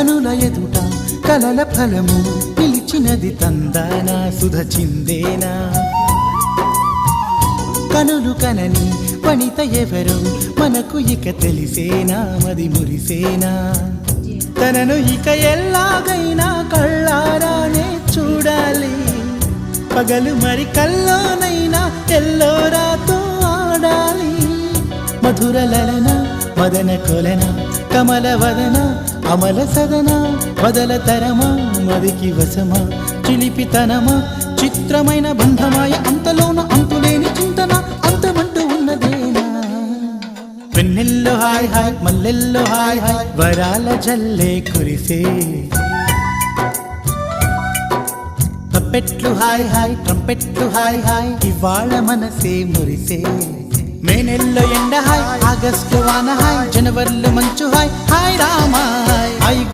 కనుల ఎదుట కలల ఫలము పిలిచినది తందానా సుధ చిందేనా కనులు కనని వనిత ఎవరు మనకు ఇక తెలిసేనా మది మురిసేనా తనను ఇక ఎల్లాగైనా కళ్ళారానే చూడాలి పగలు మరి కల్లోనైనా ఎల్లోరాతో ఆడాలి మధుర లలన మదన కొలన కమల వదన అమల సదన వదల తరమా మదికి వశమా చిలిపితనమా చిత్రమైన బంధమాయ అంతలోన అంతులేని చింతన అంతమంటూ ఉన్నదేనా వెన్నెల్లో హాయ్ హాయ్ మల్లెల్లో హాయ్ హాయ్ వరాల జల్లే కురిసే తప్పెట్లు హాయ్ హాయ్ ట్రంపెట్లు హాయ్ హాయ్ ఇవాళ మనసే మురిసే మే నెలలో ఎండ హాయ్ ఆగస్టు వాన హాయ్ జనవరిలో మంచు హాయ్ హాయ్ రామా హాయ్